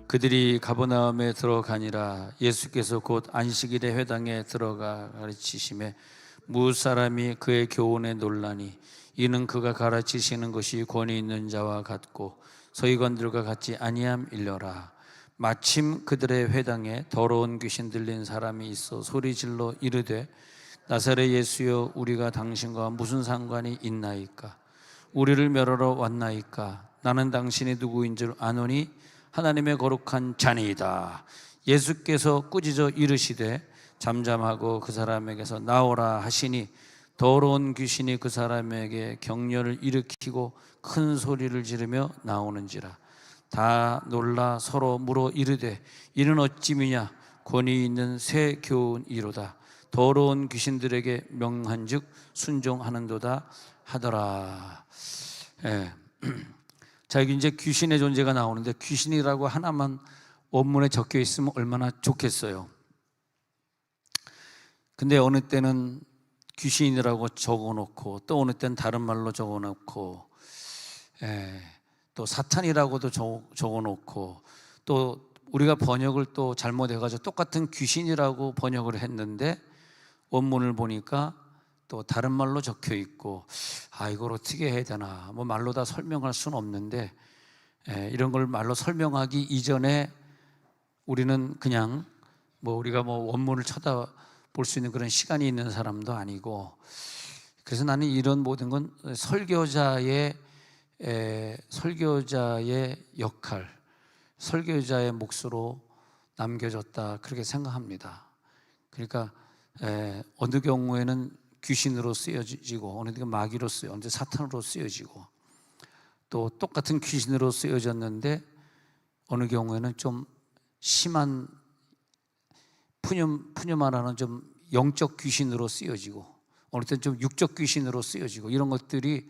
그들이 가버나움에 들어가니라. 예수께서 곧 안식일에 회당에 들어가 가르치심에 무사람이 그의 교훈에 놀라니 이는 그가 가르치시는 것이 권위 있는 자와 같고 서기관들과 같지 아니함일러라. 마침 그들의 회당에 더러운 귀신 들린 사람이 있어 소리질러 이르되 나사렛 예수여, 우리가 당신과 무슨 상관이 있나이까? 우리를 멸하러 왔나이까? 나는 당신이 누구인 줄 아노니 하나님의 거룩한 자니이다. 예수께서 꾸짖어 이르시되 잠잠하고 그 사람에게서 나오라 하시니 더러운 귀신이 그 사람에게 격려를 일으키고 큰 소리를 지르며 나오는지라. 다 놀라 서로 물어 이르되 이는 어찌미냐? 권위 있는 새 교훈이로다. 더러운 귀신들에게 명한즉 순종하는도다 하더라. 자, 여기 이제 귀신의 존재가 나오는데 귀신이라고 하나만 원문에 적혀 있으면 얼마나 좋겠어요. 근데 어느 때는 귀신이라고 적어놓고 또 어느 때는 다른 말로 적어놓고 또 사탄이라고도 적어놓고 또 우리가 번역을 또 잘못해가지고 똑같은 귀신이라고 번역을 했는데 원문을 보니까 또 다른 말로 적혀 있고, 이걸 어떻게 해야 되나, 뭐 말로 다 설명할 수는 없는데 이런 걸 말로 설명하기 이전에 우리는 그냥 우리가 원문을 쳐다볼 수 있는 그런 시간이 있는 사람도 아니고, 그래서 나는 이런 모든 건 설교자의 역할, 설교자의 몫으로 남겨졌다, 그렇게 생각합니다. 그러니까 어느 경우에는 귀신으로 쓰여지고, 어느 경우는 마귀로 쓰여지고, 어느 사탄으로 쓰여지고, 또 똑같은 귀신으로 쓰여졌는데 어느 경우에는 좀 심한 푸념하라는 좀 영적 귀신으로 쓰여지고, 어느 때는 좀 육적 귀신으로 쓰여지고, 이런 것들이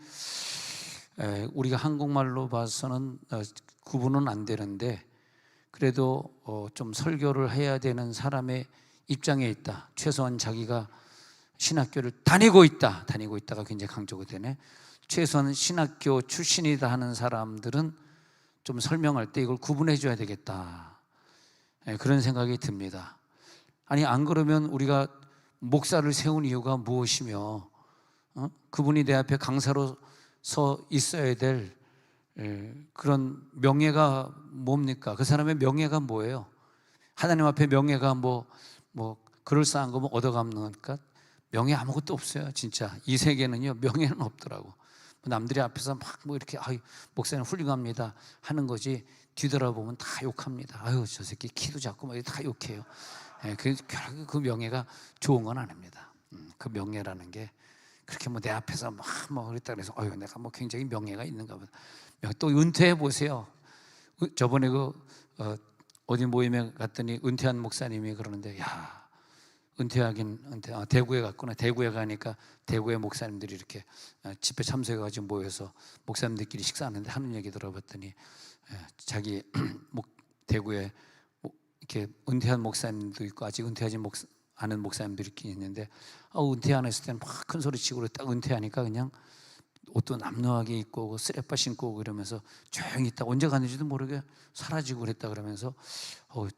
우리가 한국말로 봐서는 구분은 안 되는데, 그래도 좀 설교를 해야 되는 사람의 입장에 있다, 최소한 자기가 신학교를 다니고 있다가 굉장히 강조가 되네. 최소한 신학교 출신이다 하는 사람들은 좀 설명할 때 이걸 구분해 줘야 되겠다, 그런 생각이 듭니다. 아니, 안 그러면 우리가 목사를 세운 이유가 무엇이며, 그분이 내 앞에 강사로 서 있어야 될 그런 명예가 뭡니까? 그 사람의 명예가 뭐예요? 하나님 앞에 명예가 뭐 그럴싸한 거 얻어가는 거니까 명예 아무것도 없어요. 진짜 이 세계는요, 명예는 없더라고. 남들이 앞에서 막 이렇게 목사님 훌륭합니다 하는 거지, 뒤돌아보면 다 욕합니다. 저 새끼 키도 작고 다 욕해요. 결국 그 명예가 좋은 건 아닙니다. 그 명예라는 게 그렇게 내 앞에서 그랬다 그래서 내가 굉장히 명예가 있는가 보다. 또 은퇴해 보세요. 저번에 어디 모임에 갔더니 은퇴한 목사님이 그러는데, 대구에 갔구나. 대구에 가니까 대구의 목사님들이 이렇게 집회 참석해가지고 모여서 목사님들끼리 식사하는데 하는 얘기 들어봤더니, 자기 대구에 이렇게 은퇴한 목사님도 있고 아직 은퇴하지 않은 목사님들이 있는데, 은퇴 안 했을 때는 막 큰 소리 치고 딱 은퇴하니까 그냥 옷도 남루하게 입고 쓰레빠 신고 오고 이러면서 조용히 있다 언제 갔는지도 모르게 사라지고 그랬다 그러면서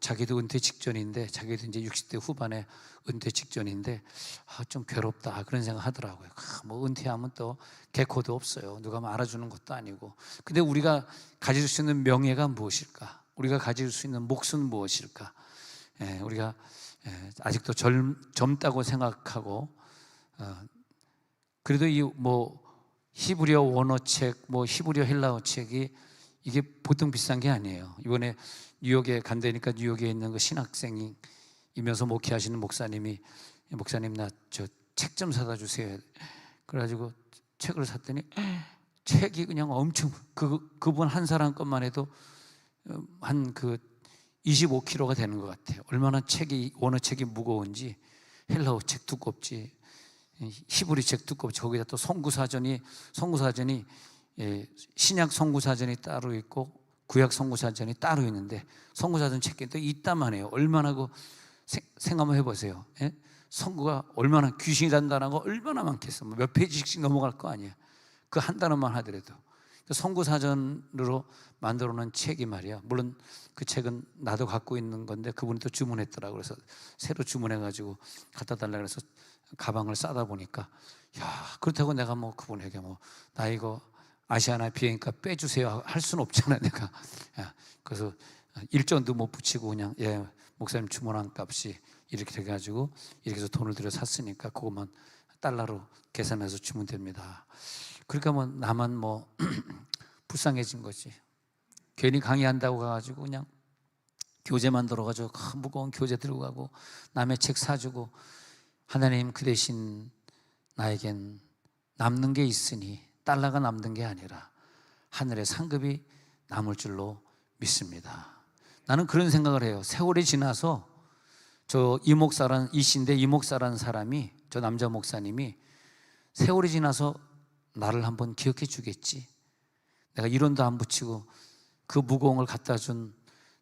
자기도 은퇴 직전인데, 자기도 이제 60대 후반에 은퇴 직전인데 좀 괴롭다, 그런 생각 하더라고요. 은퇴하면 또 개코도 없어요. 누가 알아주는 것도 아니고. 근데 우리가 가질 수 있는 명예가 무엇일까? 우리가 가질 수 있는 몫은 무엇일까? 우리가 아직도 젊다고 생각하고, 그래도 히브리어 원어책, 히브리어 헬라어 책이 이게 보통 비싼 게 아니에요. 이번에 뉴욕에 간다니까 뉴욕에 있는 그 신학생이면서 목회하시는 목사님이, 목사님 나 저 책 좀 사다 주세요. 그래가지고 책을 샀더니 책이 그냥 엄청 그분 한 사람 것만 해도 한 25kg가 되는 것 같아요. 얼마나 원어책이 무거운지, 헬라어 책 두껍지, 히브리 책 두껍지, 거기다 또 성구사전이 신약 성구사전이 따로 있고 구약 성구사전이 따로 있는데, 성구사전 책이 또 있다만 해요. 얼마나 생각 한번 해보세요. 성구가 얼마나, 귀신이 단단한 거 얼마나 많겠어. 몇 페이지씩 넘어갈 거 아니에요. 그 한 단어만 하더라도. 선구 사전으로 만들어 놓은 책이 말이야. 물론 그 책은 나도 갖고 있는 건데 그분이 또 주문했더라고. 그래서 새로 주문해 가지고 갖다 달라 그래서 가방을 싸다 보니까, 야, 그렇다고 내가 뭐 그분에게 뭐 나 이거 아시아나 비행값 빼주세요 할 수는 없잖아 내가. 야, 그래서 일전도 못 붙이고 그냥 예 목사님 주문한 값이 이렇게 돼가지고 이렇게 해서 돈을 들여 샀으니까 그것만 달러로 계산해서 주면 됩니다. 그러니까 뭐 나만 뭐 불쌍해진 거지. 괜히 강의한다고 가가지고 그냥 교재 만들어가지고 무거운 교재 들고 가고 남의 책 사주고, 하나님 그 대신 나에겐 남는 게 있으니 달러가 남는 게 아니라 하늘의 상급이 남을 줄로 믿습니다. 나는 그런 생각을 해요. 세월이 지나서 저 이목사란 이신대 이목사라는 사람이, 저 남자 목사님이 세월이 지나서 나를 한번 기억해 주겠지. 내가 이론도 안 붙이고 그 무거움을 갖다 준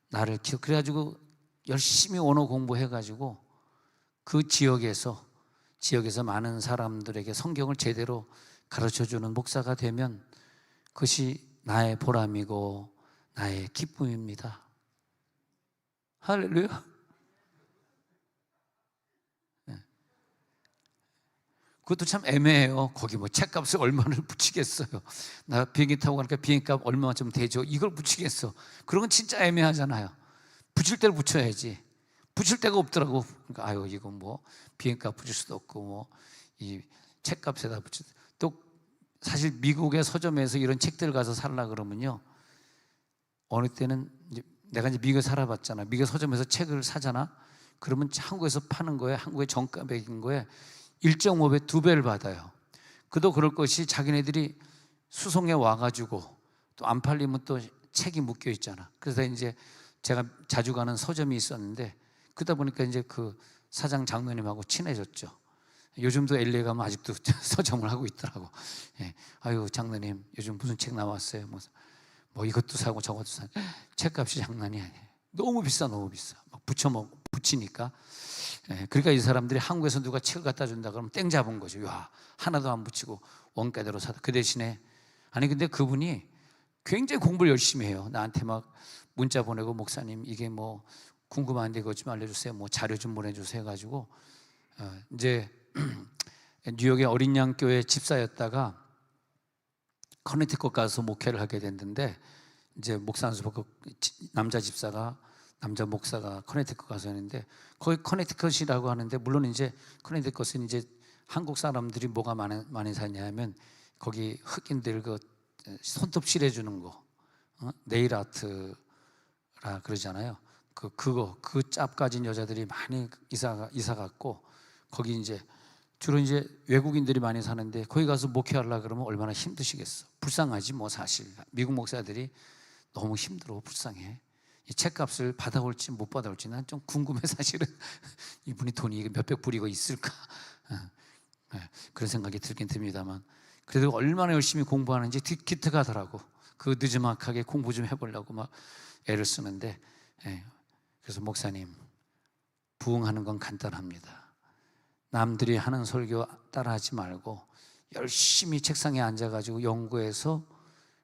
나를 기억. 그래가지고 열심히 언어 공부해가지고 그 지역에서 많은 사람들에게 성경을 제대로 가르쳐주는 목사가 되면 그것이 나의 보람이고 나의 기쁨입니다. 할렐루야. 그것도 참 애매해요. 거기 뭐 책값을 얼마를 붙이겠어요. 나 비행기 타고 가니까 비행값 얼마 좀 되죠. 이걸 붙이겠어. 그런 건 진짜 애매하잖아요. 붙일 때를 붙여야지. 붙일 데가 없더라고. 그러니까 아유 이거 뭐 비행값 붙일 수도 없고 뭐 이 책값에다 붙일. 또 사실 미국의 서점에서 이런 책들 가서 살라 그러면요, 어느 때는 이제 내가 이제 미국에 살아봤잖아. 미국 서점에서 책을 사잖아. 그러면 한국에서 파는 거에, 한국의 정가백인 거에 1.5배, 2배를 받아요. 그도 그럴 것이 자기네들이 수송에 와가지고 또 안 팔리면 또 책이 묶여 있잖아. 그래서 이제 제가 자주 가는 서점이 있었는데 그러다 보니까 이제 그 사장 장로님하고 친해졌죠. 요즘도 LA 가면 아직도 서점을 하고 있더라고. 예. 아유 장로님 요즘 무슨 책 나왔어요? 뭐 이것도 사고 저것도 사고. 책값이 장난이 아니에요. 너무 비싸, 너무 비싸. 막 붙이니까. 예. 그러니까 이 사람들이 한국에서 누가 책을 갖다 준다 그러면 땡 잡은 거죠. 야, 하나도 안 붙이고 원가대로 사다. 그 대신에 아니 근데 그분이 굉장히 공부를 열심히 해요. 나한테 막 문자 보내고 목사님 이게 뭐 궁금한데 그것 좀 알려주세요. 뭐 자료 좀 보내주세요 해가지고 이제 뉴욕의 어린 양 교회 집사였다가 커네티컷 가서 목회를 하게 됐는데 이제 목사 한 수밖에 남자 목사가 커네티컷 가서 했는데 거기 커네티컷이라고 하는데 물론 이제 커네티컷은 이제 한국 사람들이 뭐가 많이 사냐면 거기 흑인들 그 손톱 칠해주는 거 네일 아트라 그러잖아요. 그 짭 가진 여자들이 많이 이사 갔고 거기 이제 주로 이제 외국인들이 많이 사는데 거기 가서 목회하려고 그러면 얼마나 힘드시겠어. 불쌍하지 뭐 사실. 미국 목사들이 너무 힘들어, 불쌍해. 이 책값을 받아올지 못 받아올지 난 좀 궁금해 사실은. 이분이 돈이 몇백 불이고 있을까. 그런 생각이 들긴 듭니다만 그래도 얼마나 열심히 공부하는지 기특하더라고. 그 느지막하게 공부 좀 해보려고 막 애를 쓰는데 그래서 목사님 부흥하는 건 간단합니다. 남들이 하는 설교 따라하지 말고 열심히 책상에 앉아가지고 연구해서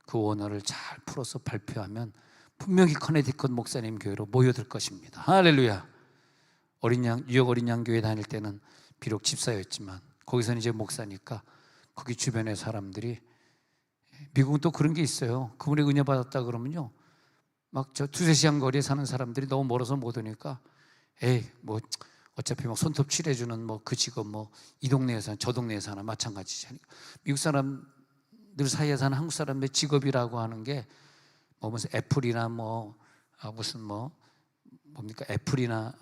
그 원어를 잘 풀어서 발표하면 분명히 커네티컷 목사님 교회로 모여들 것입니다. 할렐루야. 뉴욕 어린 양 교회 다닐 때는 비록 집사였지만 거기서는 이제 목사니까 거기 주변의 사람들이, 미국은 또 그런 게 있어요. 그분의 은혜 받았다 그러면요 막 저 2-3시간 거리에 사는 사람들이 너무 멀어서 못 오니까 에이 뭐 어차피 막 손톱 칠해주는 뭐 그 직업 뭐 이 동네에서 저 동네에서 하나 마찬가지지. 미국 사람들 사이에 사는 한국 사람의 직업이라고 하는 게 뭐 무슨 애플이나 무슨 뭡니까 애플이나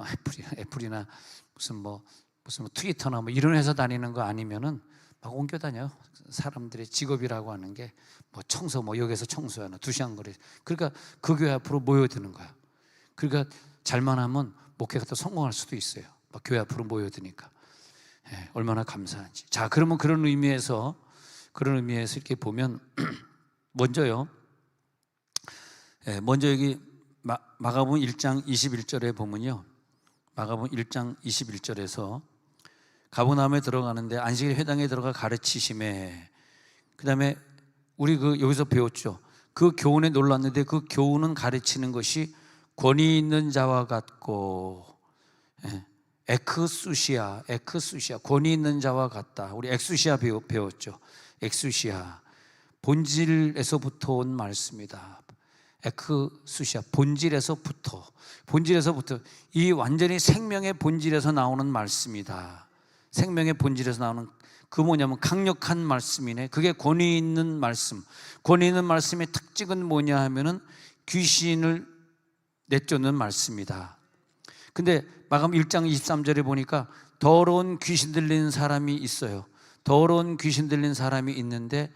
무슨 트위터나 뭐 이런 회사 다니는 거 아니면은 막 옮겨 다녀요. 사람들의 직업이라고 하는 게 뭐 청소 뭐 여기서 청소하나 2시간 거리. 그러니까 그 교회 앞으로 모여드는 거야. 그러니까 잘만 하면 목회가 더 성공할 수도 있어요. 막 교회 앞으로 모여드니까. 얼마나 감사한지. 자, 그러면 그런 의미에서 이렇게 보면 먼저 여기 마가복음 1장 21절에 보면요, 마가복음 1장 21절에서 가버나움에 들어가는데 안식일 회당에 들어가 가르치심에, 그 다음에 우리 여기서 배웠죠. 그 교훈에 놀랐는데 그 교훈은 가르치는 것이 권위 있는 자와 같고, 엑스우시아, 권위 있는 자와 같다. 우리 엑스우시아 배웠죠. 엑스우시아, 본질에서부터 온 말씀이다. 엑스우시아, 본질에서부터. 이 완전히 생명의 본질에서 나오는 말씀이다. 생명의 본질에서 나오는, 그 뭐냐면 강력한 말씀이네. 그게 권위 있는 말씀. 권위 있는 말씀의 특징은 뭐냐 하면은 귀신을 내쫓는 말씀이다. 근데 마감 1장 23절에 보니까 더러운 귀신 들린 사람이 있어요. 더러운 귀신 들린 사람이 있는데,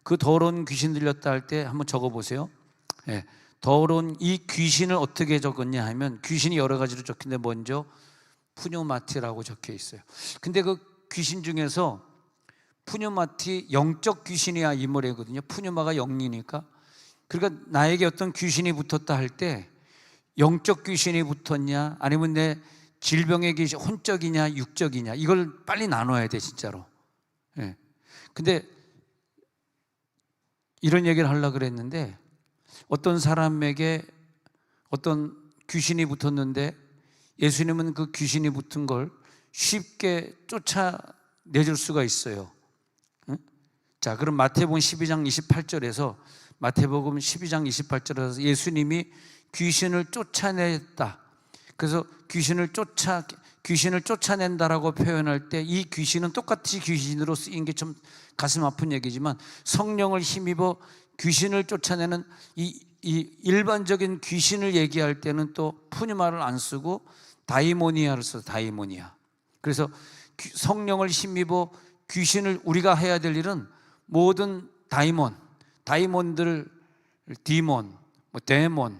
그 더러운 귀신 들렸다 할 때 한번 적어 보세요. 더러운 이 귀신을 어떻게 적었냐 하면, 귀신이 여러 가지로 적힌데 먼저 푸뇨마티라고 적혀 있어요. 근데 그 귀신 중에서 푸뇨마티, 영적 귀신이야 이 말이거든요. 푸뇨마가 영리니까. 그러니까 나에게 어떤 귀신이 붙었다 할 때, 영적 귀신이 붙었냐, 아니면 내 질병의 귀신, 혼적이냐 육적이냐, 이걸 빨리 나눠야 돼 진짜로. 근데 이런 얘기를 하려고 그랬는데, 어떤 사람에게 어떤 귀신이 붙었는데 예수님은 그 귀신이 붙은 걸 쉽게 쫓아내줄 수가 있어요. 자, 그럼 마태복음 12장 28절에서, 마태복음 12장 28절에서 예수님이 귀신을 쫓아냈다. 그래서 귀신을 쫓아낸다라고 표현할 때, 이 귀신은 똑같이 귀신으로 쓰인 게 좀 가슴 아픈 얘기지만, 성령을 힘입어 귀신을 쫓아내는 이 일반적인 귀신을 얘기할 때는 또 푸뉴마를 안 쓰고 다이모니아를 써요. 다이모니아. 그래서 성령을 힘입어 귀신을, 우리가 해야 될 일은 모든 다이몬들, 디몬, 데몬,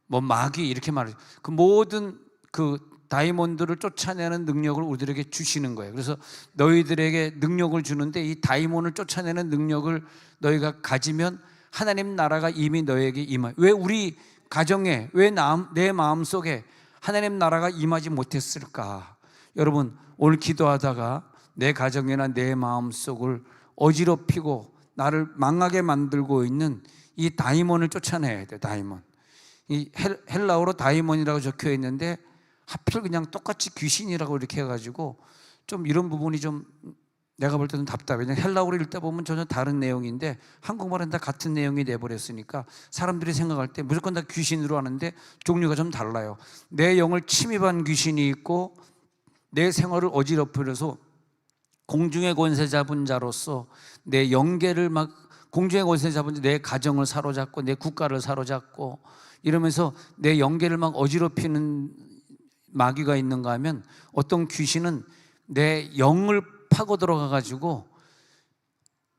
마귀 이렇게 말해요. 그 모든 그 다이몬들을 쫓아내는 능력을 우리들에게 주시는 거예요. 그래서 너희들에게 능력을 주는데, 이 다이몬을 쫓아내는 능력을 너희가 가지면 하나님 나라가 이미 너에게 임해요. 왜 우리 가정에, 왜 내 마음속에 하나님 나라가 임하지 못했을까? 여러분, 오늘 기도하다가 내 가정이나 내 마음속을 어지럽히고 나를 망하게 만들고 있는 이 다이몬을 쫓아내야 돼요. 다이몬. 이 헬라어로 다이몬이라고 적혀 있는데 하필 그냥 똑같이 귀신이라고 이렇게 해가지고 좀 이런 부분이 좀 내가 볼 때는 답답해. 헬라어로 읽다 보면 전혀 다른 내용인데 한국말은 다 같은 내용이 돼버렸으니까 사람들이 생각할 때 무조건 다 귀신으로 하는데 종류가 좀 달라요. 내 영을 침입한 귀신이 있고, 내 생활을 어지럽히려서 공중의 권세 잡은 자로서 내 영계를 막, 공중의 권세 잡은 자, 내 가정을 사로잡고 내 국가를 사로잡고 이러면서 내 영계를 막 어지럽히는 마귀가 있는가 하면, 어떤 귀신은 내 영을 파고 들어가가지고,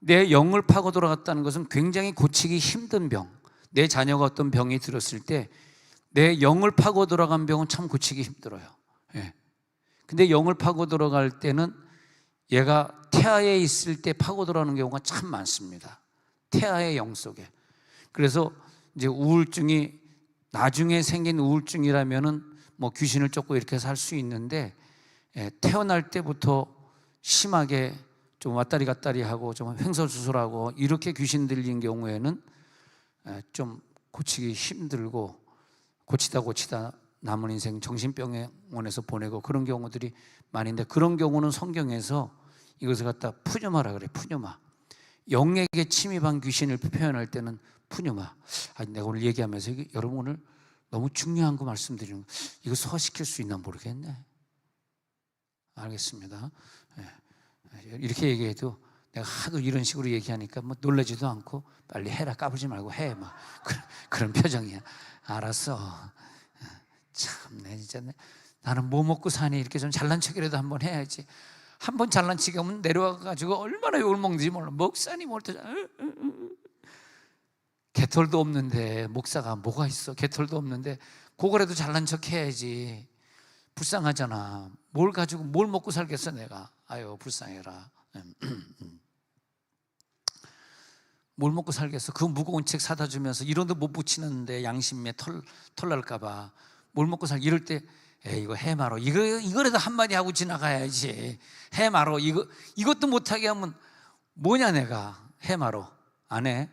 내 영을 파고 들어갔다는 것은 굉장히 고치기 힘든 병. 내 자녀가 어떤 병이 들었을 때 내 영을 파고 들어간 병은 참 고치기 힘들어요. 근데 영을 파고 들어갈 때는 얘가 태아에 있을 때 파고 들어가는 경우가 참 많습니다. 태아의 영 속에. 그래서 이제 우울증이 나중에 생긴 우울증이라면은 귀신을 쫓고 이렇게 살 수 있는데, 태어날 때부터 심하게 좀 왔다리 갔다리 하고 좀 횡설수설하고 이렇게 귀신 들린 경우에는 좀 고치기 힘들고, 고치다 남은 인생 정신병원에서 보내고 그런 경우들이 많은데, 그런 경우는 성경에서 이것을 갖다 푸뇨마라 그래. 푸뇨마. 영에게 침입한 귀신을 표현할 때는 푸뇨마. 내가 오늘 얘기하면서 여러분 오늘 너무 중요한 거 말씀드리는 거, 이거 소화시킬 수 있나 모르겠네. 알겠습니다. 이렇게 얘기해도 내가 하도 이런 식으로 얘기하니까 놀라지도 않고 빨리 해라, 까불지 말고 해, 막 그런 표정이야. 알았어. 참내 진짜 나는 뭐 먹고 사니, 이렇게 좀 잘난 척이라도 한번 해야지. 한번 잘난 척이 하면 내려와가지고 얼마나 욕을 먹는지 몰라. 목사님 올 때 개털도 없는데, 목사가 뭐가 있어? 개털도 없는데 그거라도 잘난 척 해야지. 불쌍하잖아. 뭘 가지고 뭘 먹고 살겠어 내가. 아유 불쌍해라. 뭘 먹고 살겠어. 그 무거운 책 사다 주면서 이런도 못 붙이는데 양심에 털 날까 봐 뭘 먹고 살. 이럴 때 이거 해마로, 이거라도 한마디 하고 지나가야지. 해마로, 이것도 못하게 하면 뭐냐 내가. 해마로 안 해.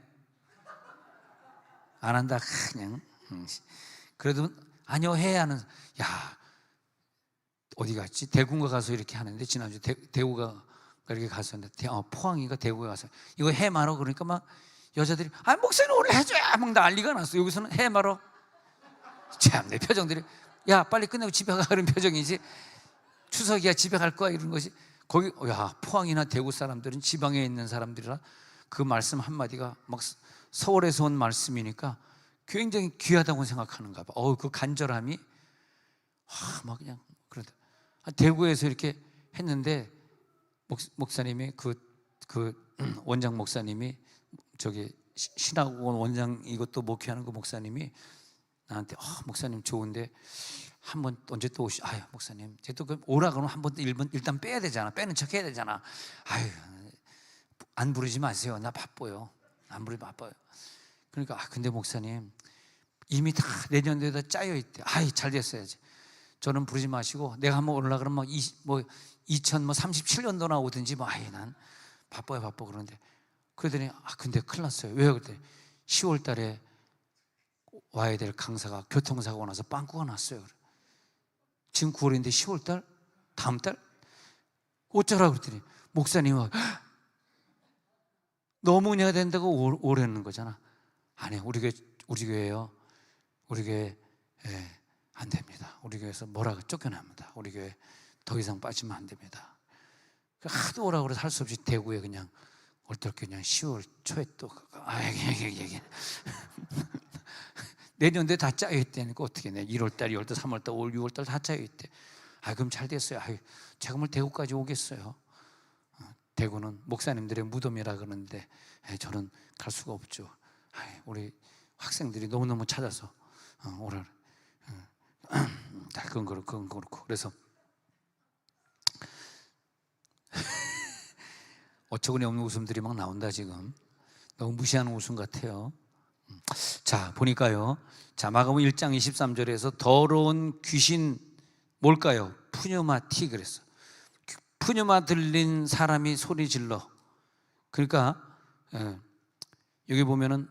안 한다 그냥. 그래도 아니요 해 하는. 야, 어디 갔지? 대구가 가서 이렇게 하는데, 지난주 대구가 이렇게 갔었는데, 포항이가 대구에 가서 이거 해 말어. 그러니까 막 여자들이 목사님 오늘 해줘야 막 난리가 났어. 여기서는 해 말어. 참, 내 표정들이 야 빨리 끝내고 집에 가 그런 표정이지. 추석이야 집에 갈 거야 이런 것이. 거기 포항이나 대구 사람들은 지방에 있는 사람들이라 그 말씀 한마디가 막 서울에서 온 말씀이니까 굉장히 귀하다고 생각하는가 봐. 그 간절함이 막 그냥 그러다. 대구에서 이렇게 했는데 목사님이 그 원장 목사님이 저기 신학원 원장 이것도 목회하는 그 목사님이 나한테 목사님 좋은데 한번 언제 또 오시? 목사님 쟤도 그 오라 그러면 한번 일단 빼야 되잖아. 빼는 척 해야 되잖아. 안 부르지 마세요. 나 바빠요. 안 부르지 바빠요. 그러니까 근데 목사님 이미 다 내년도에다 짜여 있대. 잘 됐어야지. 저는 부르지 마시고 내가 한번 올라 그러면 2037년도나 오든지 난 바빠 그러는데, 그러더니 근데 큰일 났어요. 왜요? 그랬더니 10월 달에 와야 될 강사가 교통사고 나서 빵꾸가 났어요. 지금 9월인데 10월 달? 다음 달? 어쩌라고 그랬더니 목사님은 너무 은혜가 된다고 오라는 거잖아. 아니 우리 교회요. 우리 교회 안 됩니다. 우리 교회에서 뭐라고 쫓겨납니다. 우리 교회 더 이상 빠지면 안 됩니다. 하도 오라고 그래서 할 수 없이 대구에 그냥 얼떨결에 그냥 10월 초에 또 내년도에 다 짜여 있다니까 어떻게 내 1월달, 2월달, 3월달, 5월, 6월달 다 짜여 있대. 그럼 잘 됐어요. 제가 뭘 대구까지 오겠어요. 대구는 목사님들의 무덤이라 그러는데 저는 갈 수가 없죠. 우리 학생들이 너무너무 찾아서 오라. 그건 그렇고. 그래서 어처구니 없는 웃음들이 막 나온다. 지금 너무 무시하는 웃음 같아요. 자, 보니까요. 마가복음 1장 23절에서 더러운 귀신 뭘까요? 푸뉴마티 그랬어. 푸뉴마 들린 사람이 소리 질러. 그러니까 여기 보면은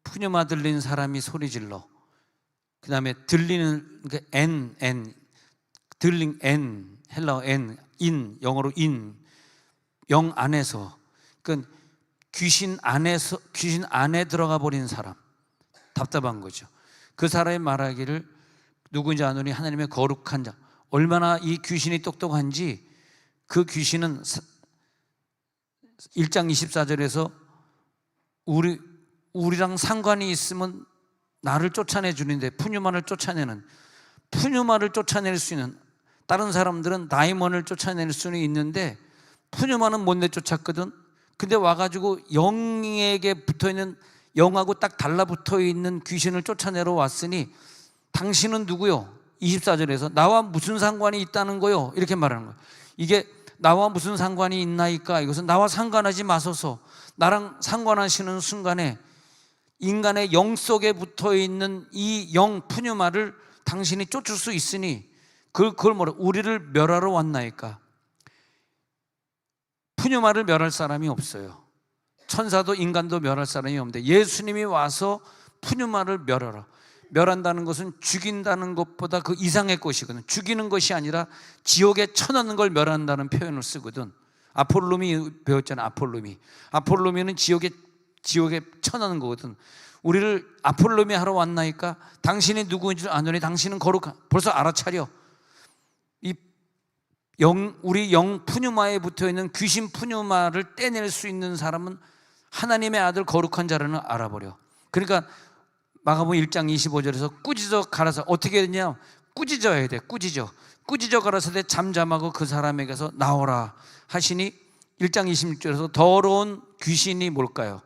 푸뉴마 들린 사람이 소리 질러. 그 다음에 들리는, 그러니까 들린 헬라어 인, 영어로 영 안에서, 그러니까 귀신 안에 들어가 버린 사람. 답답한 거죠. 그 사람이 말하기를 누구인지 아노니 하나님의 거룩한 자. 얼마나 이 귀신이 똑똑한지, 그 귀신은 1장 24절에서 우리랑 상관이 있으면 나를 쫓아내 주는데, 푸뉴마를 쫓아낼 수 있는, 다른 사람들은 다이몬을 쫓아낼 수는 있는데 푸뉴마는 못 내쫓았거든. 근데 와가지고 영에게 붙어있는, 영하고 딱 달라붙어 있는 귀신을 쫓아내러 왔으니 당신은 누구요? 24절에서 나와 무슨 상관이 있다는 거요? 이렇게 말하는 거예요. 이게 나와 무슨 상관이 있나이까? 이것은 나와 상관하지 마소서. 나랑 상관하시는 순간에 인간의 영 속에 붙어있는 이 영 푸뉴마를 당신이 쫓을 수 있으니 그걸 뭐라? 우리를 멸하러 왔나이까? 푸뉴마를 멸할 사람이 없어요. 천사도 인간도 멸할 사람이 없는데 예수님이 와서 푸뉴마를 멸하라. 멸한다는 것은 죽인다는 것보다 그 이상의 것이거든. 죽이는 것이 아니라 지옥에 쳐넣는 걸 멸한다는 표현을 쓰거든. 아폴로미 배웠잖아. 아폴로미는 지옥에 쳐넣는 거거든. 우리를 아폴로미 하러 왔나이까? 당신이 누구인지 아노니 당신은 거룩한. 벌써 알아차려. 우리 영 푸뉴마에 붙어있는 귀신 푸뉴마를 떼낼 수 있는 사람은 하나님의 아들 거룩한 자라는 알아버려. 그러니까 마가복음 1장 25절에서 꾸짖어 가라사. 어떻게 했냐? 꾸짖어야 돼. 꾸짖어 가라사대 잠잠하고 그 사람에게서 나오라 하시니 1장 26절에서 더러운 귀신이 뭘까요?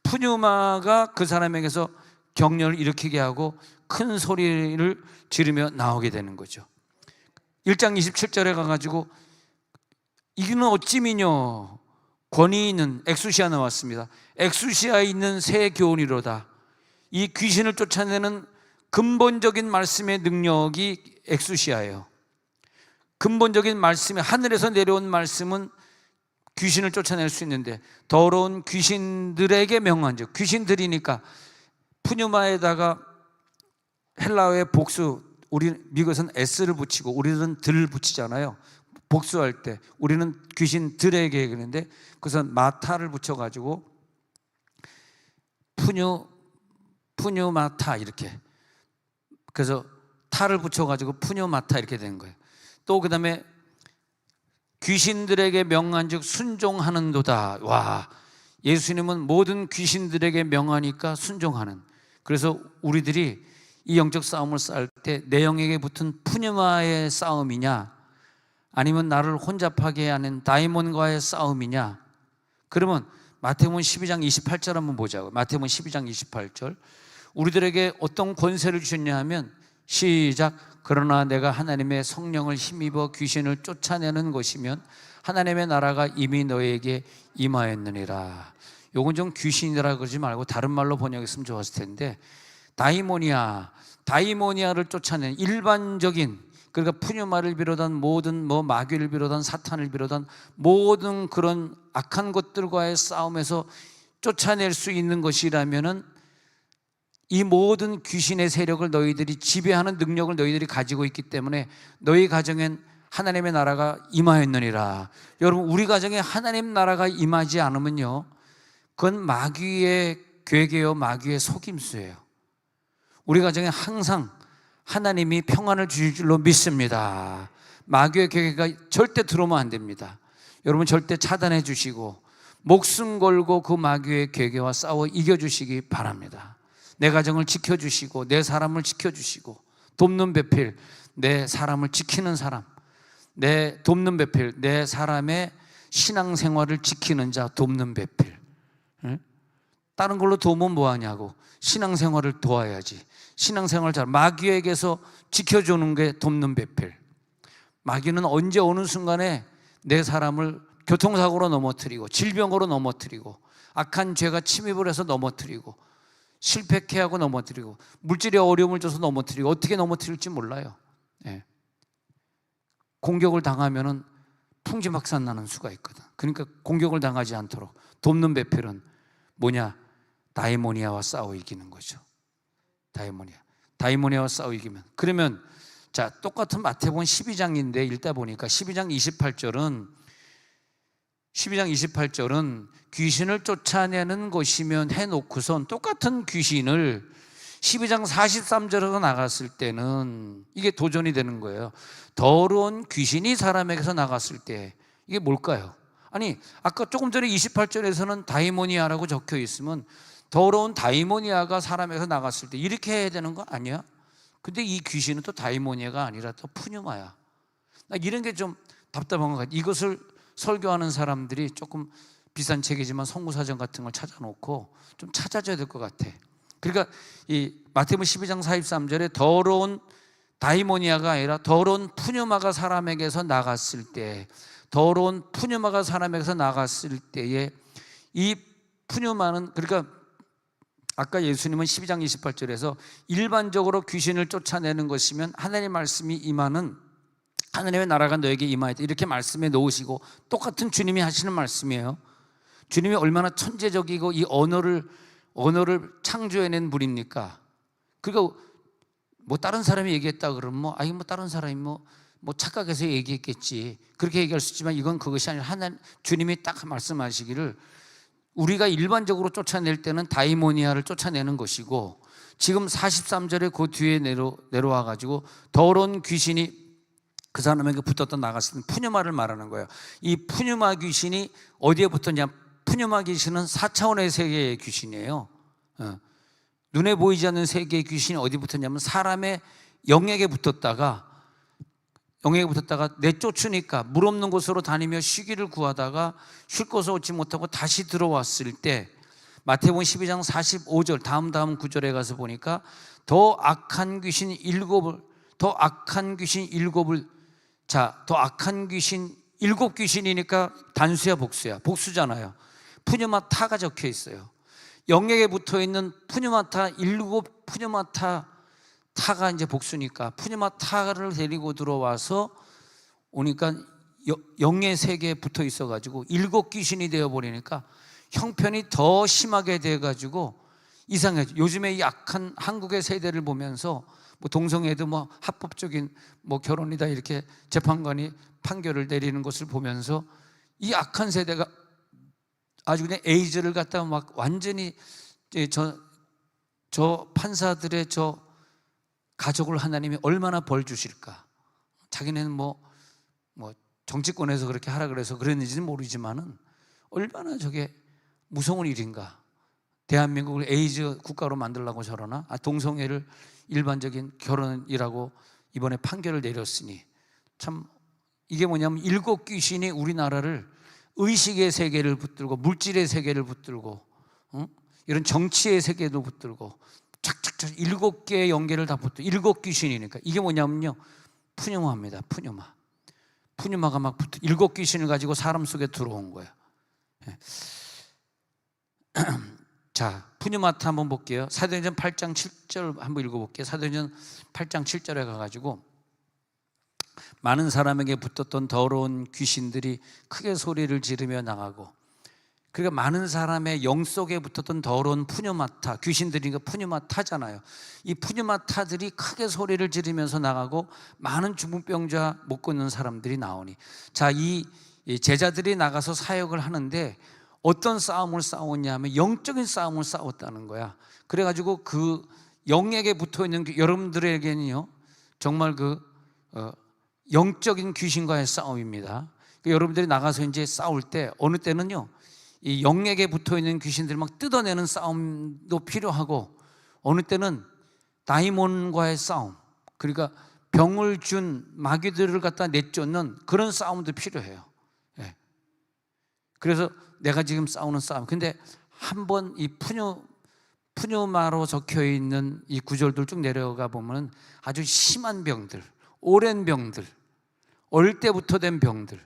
푸뉴마가 그 사람에게서 격려를 일으키게 하고 큰 소리를 지르며 나오게 되는 거죠. 1장 27절에 가가지고 이는 어찌미뇨 권위 있는 엑수시아 나왔습니다. 엑수시아에 있는 새 교훈이로다. 이 귀신을 쫓아내는 근본적인 말씀의 능력이 엑수시아예요. 근본적인 말씀이 하늘에서 내려온 말씀은 귀신을 쫓아낼 수 있는데 더러운 귀신들에게 명한즉, 귀신들이니까 푸뉴마에다가 헬라어의 복수, 우리 미국에서는 s를 붙이고 우리는 들 붙이잖아요. 복수할 때 우리는 귀신 들에게 그러는데 그래서 마타를 붙여가지고 푸뉴마타 이렇게, 그래서 타를 붙여가지고 푸뉴마타 이렇게 된 거예요. 또 그 다음에 귀신들에게 명한즉 순종하는도다. 와, 예수님은 모든 귀신들에게 명하니까 순종하는. 그래서 우리들이 이 영적 싸움을 싸울 때 내 영에게 붙은 푸뉴마의 싸움이냐, 아니면 나를 혼잡하게 하는 다이몬과의 싸움이냐. 그러면 마태복음 12장 28절 한번 보자고. 마태복음 12장 28절. 우리들에게 어떤 권세를 주셨냐 하면, 시작. 그러나 내가 하나님의 성령을 힘입어 귀신을 쫓아내는 것이면 하나님의 나라가 이미 너에게 임하였느니라. 요건 좀 귀신이라 그러지 말고 다른 말로 번역했으면 좋았을 텐데, 다이모니아를 쫓아내는 일반적인, 그러니까 푸뉴마를 비롯한 모든 마귀를 비롯한 사탄을 비롯한 모든 그런 악한 것들과의 싸움에서 쫓아낼 수 있는 것이라면은 이 모든 귀신의 세력을 너희들이 지배하는 능력을 너희들이 가지고 있기 때문에 너희 가정엔 하나님의 나라가 임하였느니라. 여러분, 우리 가정에 하나님 나라가 임하지 않으면요, 그건 마귀의 괴계요, 마귀의 속임수예요. 우리 가정에 항상 하나님이 평안을 주실 줄로 믿습니다. 마귀의 괴계가 절대 들어오면 안 됩니다. 여러분, 절대 차단해 주시고 목숨 걸고 그 마귀의 괴계와 싸워 이겨주시기 바랍니다. 내 가정을 지켜주시고 내 사람을 지켜주시고, 돕는 배필, 내 사람을 지키는 사람, 내 돕는 배필, 내 사람의 신앙생활을 지키는 자, 돕는 배필. 다른 걸로 도우면 뭐하냐고. 신앙생활을 도와야지. 신앙생활 잘, 마귀에게서 지켜주는 게 돕는 배필. 마귀는 언제 어느 순간에 내 사람을 교통사고로 넘어뜨리고 질병으로 넘어뜨리고 악한 죄가 침입을 해서 넘어뜨리고 실패케 하고 넘어뜨리고 물질의 어려움을 줘서 넘어뜨리고 어떻게 넘어뜨릴지 몰라요. 예. 공격을 당하면은 풍지박산 나는 수가 있거든. 그러니까 공격을 당하지 않도록 돕는 배필은 뭐냐? 다이모니아와 싸워 이기는 거죠. 다이모니아와 싸워 이기면. 그러면 자, 똑같은 마태복음 12장인데 읽다 보니까 12장 28절은 귀신을 쫓아내는 것이면 해놓고선 똑같은 귀신을 12장 43절에서 나갔을 때는 이게 도전이 되는 거예요. 더러운 귀신이 사람에게서 나갔을 때 이게 뭘까요? 아니, 아까 조금 전에 28절에서는 다이모니아라고 적혀 있으면 더러운 다이모니아가 사람에게서 나갔을 때 이렇게 해야 되는 거 아니야? 근데 이 귀신은 또 다이모니아가 아니라 또 푸뉴마야. 나 이런 게 좀 답답한 것 같아. 이것을 설교하는 사람들이 조금 비싼 책이지만 성구사전 같은 걸 찾아놓고 좀 찾아줘야 될 것 같아. 그러니까 이 마태복음 12장 43절에 더러운 다이모니아가 아니라 더러운 푸뉴마가 사람에게서 나갔을 때, 더러운 푸뉴마가 사람에게서 나갔을 때에 이 푸뉴마는, 그러니까 아까 예수님은 12장 28절에서 일반적으로 귀신을 쫓아내는 것이면 하나님의 말씀이 임하는, 하나님의 나라가 너에게 임하였다, 이렇게 말씀해 놓으시고 똑같은 주님이 하시는 말씀이에요. 주님이 얼마나 천재적이고 이 언어를 창조해낸 분입니까? 그러니까 뭐 다른 사람이 얘기했다 그러면 뭐 다른 사람이 뭐 착각해서 얘기했겠지, 그렇게 얘기할 수 있지만 이건 그것이 아니라 주님이 딱 말씀하시기를 우리가 일반적으로 쫓아낼 때는 다이모니아를 쫓아내는 것이고, 지금 43절에 그 뒤에 내려와 가지고 더러운 귀신이 그 사람에게 붙었던 나갔을 때 푸뉴마를 말하는 거예요. 이 푸뉴마 귀신이 어디에 붙었냐? 푸뉴마 귀신은 4차원의 세계의 귀신이에요. 눈에 보이지 않는 세계의 귀신이 어디 붙었냐면 사람의 영에게 붙었다가 내쫓으니까 물 없는 곳으로 다니며 쉬기를 구하다가 쉴 곳을 얻지 못하고 다시 들어왔을 때, 마태복음 12장 45절 다음 구절에 가서 보니까 더 악한 귀신 일곱 귀신이니까 단수야 복수야? 복수잖아요. 푸뉴마타가 적혀 있어요. 영역에 붙어 있는 푸뉴마타, 일곱 푸뉴마타가 이제 복수니까 푸뉴마타를 데리고 들어와서 오니까 영의 세계에 붙어 있어 가지고 일곱 귀신이 되어 버리니까 형편이 더 심하게 돼 가지고 이상해져. 요즘에 이 악한 한국의 세대를 보면서 뭐 동성애도 뭐 합법적인 뭐 결혼이다 이렇게 재판관이 판결을 내리는 것을 보면서 이 악한 세대가 아주 그냥 에이즈를 갖다가 막 완전히 저 판사들의 저 가족을 하나님이 얼마나 벌 주실까. 자기네는 뭐 정치권에서 그렇게 하라 그래서 그랬는지는 모르지만은 얼마나 저게 무서운 일인가. 대한민국을 에이즈 국가로 만들려고 저러나? 동성애를 일반적인 결혼이라고 이번에 판결을 내렸으니 참 이게 뭐냐면 7 귀신이 우리나라를 의식의 세계를 붙들고 물질의 세계를 붙들고 이런 정치의 세계도 붙들고 착착착 7개의 연계를 다 붙들고 7 귀신이니까 이게 뭐냐면요, 푸뉴마입니다. 푸뉴마가 막 7 귀신을 가지고 사람 속에 들어온 거예요. 자, 푸뉴마트 한번 볼게요. 사도행전 8장 7절 한번 읽어볼게요. 사도행전 8장 7절에 가가지고 많은 사람에게 붙었던 더러운 귀신들이 크게 소리를 지르며 나가고, 그러니까 많은 사람의 영 속에 붙었던 더러운 푸뉴마타, 귀신들이니까 푸뉴마타잖아요. 이 푸뉴마타들이 크게 소리를 지르면서 나가고 많은 중풍병자 못 걷는 사람들이 나오니, 자, 이 제자들이 나가서 사역을 하는데 어떤 싸움을 싸웠냐 하면 영적인 싸움을 싸웠다는 거야. 그래가지고 그 영에게 붙어있는 여러분들에게는요 정말 영적인 귀신과의 싸움입니다. 여러분들이 나가서 이제 싸울 때 어느 때는요 이 영에게 붙어있는 귀신들 막 뜯어내는 싸움도 필요하고, 어느 때는 다이몬과의 싸움, 그러니까 병을 준 마귀들을 갖다 내쫓는 그런 싸움도 필요해요. 그래서 내가 지금 싸우는 싸움, 근데 한번 이 푸뉴마로 적혀있는 이 구절들 쭉 내려가 보면 아주 심한 병들, 오랜 병들, 어릴 때부터 된 병들,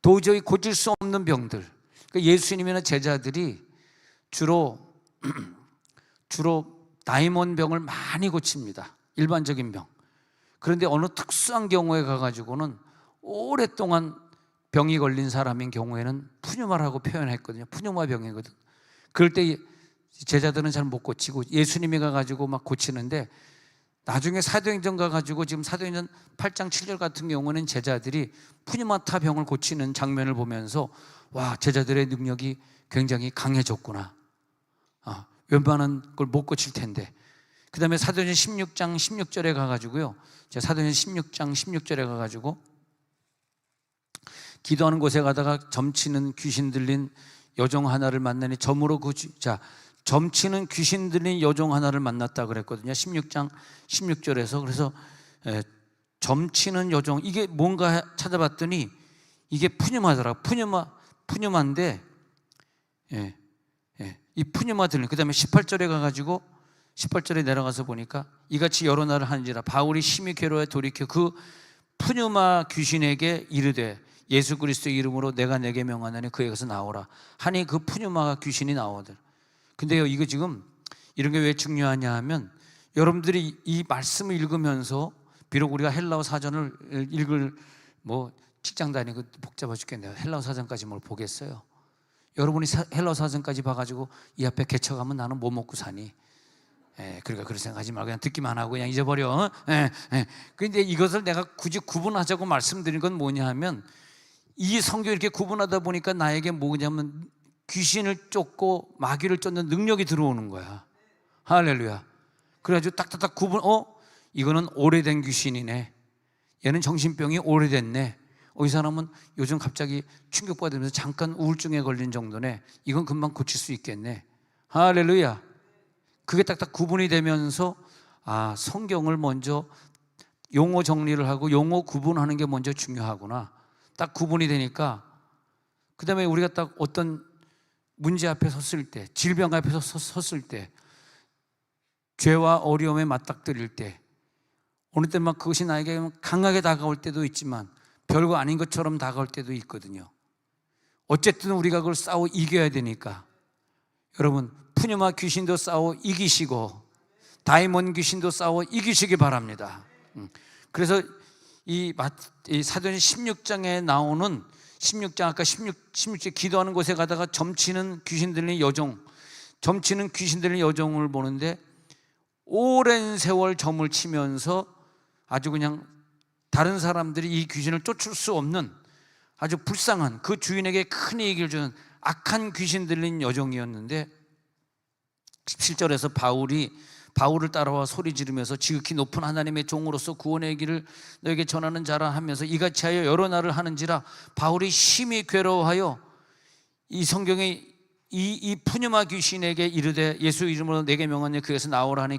도저히 고칠 수 없는 병들. 그러니까 예수님이나 제자들이 주로 다이몬 병을 많이 고칩니다. 일반적인 병. 그런데 어느 특수한 경우에 가가지고는 오랫동안 병이 걸린 사람인 경우에는 푸뉴마라고 표현했거든요. 푸뉴마 병이거든. 그럴 때 제자들은 잘 못 고치고 예수님이 가가지고 막 고치는데, 나중에 사도행전 가가지고 지금 사도행전 8장 7절 같은 경우는 제자들이 푸뉴마타 병을 고치는 장면을 보면서 와, 제자들의 능력이 굉장히 강해졌구나. 웬만한 걸 못 고칠 텐데. 그 다음에 사도행전 16장 16절에 가가지고요, 사도행전 16장 16절에 가가지고 기도하는 곳에 가다가 점치는 귀신 들린 여종 하나를 만나니 점치는 귀신 들린 여종 하나를 만났다 그랬거든요. 16장 16절에서. 그래서 점치는 여종, 이게 뭔가 찾아봤더니 이게 푸뉴마더라. 푸뉴마인데 이 푸뉴마 들린, 그 다음에 18절에 가가지고 18절에 내려가서 보니까 이같이 여러 날을 하는지라 바울이 심히 괴로워 돌이켜 그 푸뉴마 귀신에게 이르되 예수 그리스도의 이름으로 내가 내게 명하노니 그에게서 나오라 하니 그 푸뉴마가 귀신이 나오더라. 근데요, 이거 지금 이런 게 왜 중요하냐 하면, 여러분들이 이 말씀을 읽으면서, 비록 우리가 헬라어 사전을 읽을 직장 다니고 복잡해 죽겠네요. 헬라어 사전까지 뭘 보겠어요. 여러분이 헬라어 사전까지 봐가지고 이 앞에 개척하면 나는 뭐 먹고 사니? 그러니까 그렇게 생각하지 말고 그냥 듣기만 하고 그냥 잊어버려. 그런데 이것을 내가 굳이 구분하자고 말씀드린 건 뭐냐 하면, 이 성경 이렇게 구분하다 보니까 나에게 뭐냐면 귀신을 쫓고 마귀를 쫓는 능력이 들어오는 거야. 할렐루야. 그래가지고 딱딱딱 이거는 오래된 귀신이네. 얘는 정신병이 오래됐네. 이 사람은 요즘 갑자기 충격받으면서 잠깐 우울증에 걸린 정도네. 이건 금방 고칠 수 있겠네. 할렐루야. 그게 딱딱 구분이 되면서 성경을 먼저 용어 정리를 하고 용어 구분하는 게 먼저 중요하구나. 딱 구분이 되니까, 그 다음에 우리가 딱 어떤 문제 앞에 섰을 때, 질병 앞에 섰을 때, 죄와 어려움에 맞닥뜨릴 때, 어느 때는 막 그것이 나에게 강하게 다가올 때도 있지만 별거 아닌 것처럼 다가올 때도 있거든요. 어쨌든 우리가 그걸 싸워 이겨야 되니까, 여러분 푸뉴마 귀신도 싸워 이기시고 다이몬 귀신도 싸워 이기시기 바랍니다. 그래서 이 사도행전 16장에 나오는 16장 아까 16절 기도하는 곳에 가다가 점치는 귀신 들린 여종, 점치는 귀신 들린 여종을 보는데 오랜 세월 점을 치면서 아주 그냥 다른 사람들이 이 귀신을 쫓을 수 없는 아주 불쌍한, 그 주인에게 큰 이익을 주는 악한 귀신 들린 여종이었는데 17절에서 바울을 따라와 소리 지르면서 지극히 높은 하나님의 종으로서 구원의 길을 너에게 전하는 자라 하면서 이같이 하여 여러 날을 하는지라 바울이 심히 괴로워하여 이 성경에 이 푸뉴마 귀신에게 이르되 예수 이름으로 내게 명하니 그에서 나오라 하니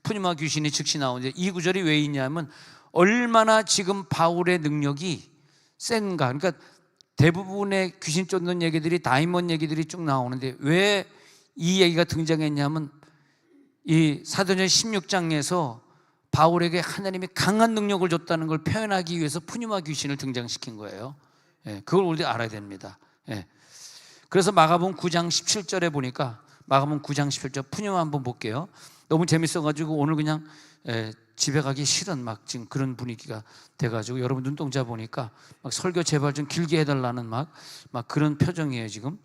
푸뉴마 귀신이 즉시 나오는데, 이 구절이 왜 있냐면 얼마나 지금 바울의 능력이 센가. 그러니까 대부분의 귀신 쫓는 얘기들이 다이몬 얘기들이 쭉 나오는데 왜 이 얘기가 등장했냐면 이 사도행전 16장에서 바울에게 하나님이 강한 능력을 줬다는 걸 표현하기 위해서 푸뉴마 귀신을 등장시킨 거예요. 그걸 우리 알아야 됩니다. 그래서 마가복음 9장 17절에 보니까, 마가복음 9장 17절 푸뉴마 한번 볼게요. 너무 재밌어가지고 오늘 그냥 집에 가기 싫은 막 지금 그런 분위기가 돼가지고 여러분 눈동자 보니까 막 설교 제발 좀 길게 해달라는 막 그런 표정이에요 지금.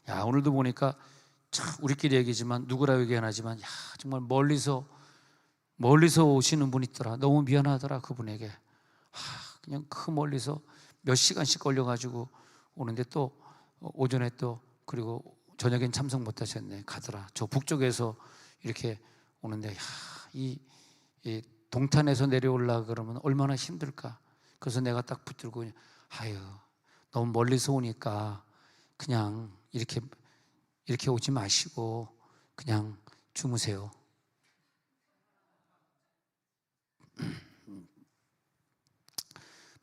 야, 오늘도 보니까 참 우리끼리 얘기지만 누구라 얘기 안 하지만, 야, 정말 멀리서 오시는 분 있더라. 너무 미안하더라 그분에게. 그냥 그 멀리서 몇 시간씩 걸려가지고 오는데 또 오전에 또 그리고 저녁엔 참석 못하셨네. 가더라. 저 북쪽에서 이렇게 오는데, 야, 이 동탄에서 내려올라 그러면 얼마나 힘들까. 그래서 내가 딱 붙들고 아유, 너무 멀리서 오니까 그냥 이렇게 오지 마시고 그냥 주무세요.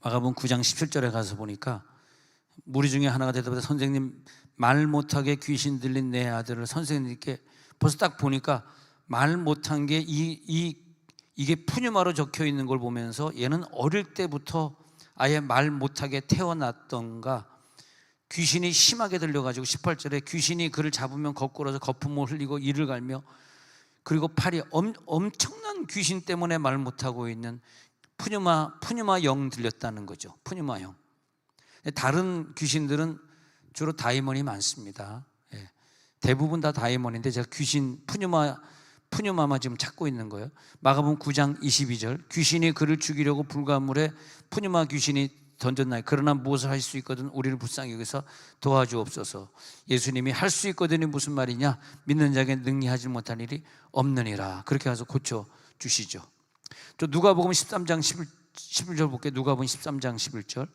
마가복음 9장 17절에 가서 보니까 무리 중에 하나가 대답해서 선생님, 말 못하게 귀신 들린 내 아들을 선생님께, 벌써 딱 보니까 말 못한 게 이게 푸뉴마로 적혀 있는 걸 보면서 얘는 어릴 때부터 아예 말 못하게 태어났던가, 귀신이 심하게 들려가지고 18절에 귀신이 그를 잡으면 거꾸로서 거품을 흘리고 이를 갈며, 그리고 팔이 엄청난 귀신 때문에 말 못하고 있는 푸뉴마 영 들렸다는 거죠. 푸뉴마 영. 다른 귀신들은 주로 다이몬이 많습니다. 대부분 다 다이몬인데 제가 귀신 푸뉴마만 지금 찾고 있는 거예요. 마가복음 9장 22절 귀신이 그를 죽이려고 불가물에 푸뉴마 귀신이 던졌나니 그러나 무엇을 할 수 있거든 우리를 불쌍히 여기서 도와주옵소서. 예수님이 할 수 있거든이 무슨 말이냐, 믿는 자에게 능히 하지 못할 일이 없느니라. 그렇게 해서 고쳐주시죠. 또 누가복음 13장 11절 볼게요. 누가복음 13장 11절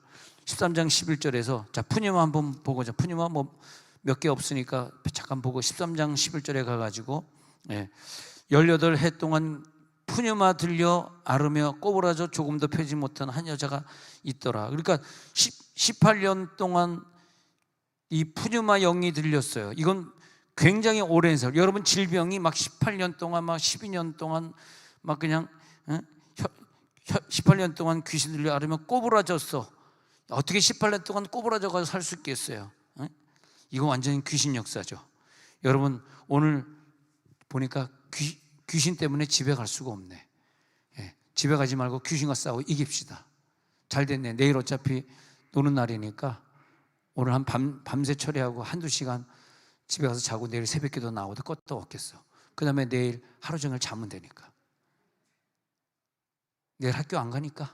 13장 11절에서 자 푸뉴마 한번 보고, 자 푸뉴마 뭐 몇 개 없으니까 잠깐 보고 13장 11절에 가가지고 18해 동안 푸뉴마 들려 앓으며 꼬부라져 조금도 펴지 못한 한 여자가 있더라. 그러니까 18년 동안 이 푸뉴마 영이 들렸어요. 이건 굉장히 오랜 세월. 여러분 질병이 막 18년 동안 막 12년 동안 막 그냥 18년 동안 귀신 들려 앓으며 꼬부라졌어. 어떻게 18년 동안 꼬부라져가지고 살 수 있겠어요? 이거 완전히 귀신 역사죠. 여러분 오늘 보니까 귀신 때문에 집에 갈 수가 없네. 집에 가지 말고 귀신과 싸우고 이깁시다. 잘 됐네. 내일 어차피 노는 날이니까 오늘 한 밤새 처리하고 한두 시간 집에 가서 자고 내일 새벽기도 나오도 것도 없겠어. 그 다음에 내일 하루 종일 자면 되니까. 내일 학교 안 가니까.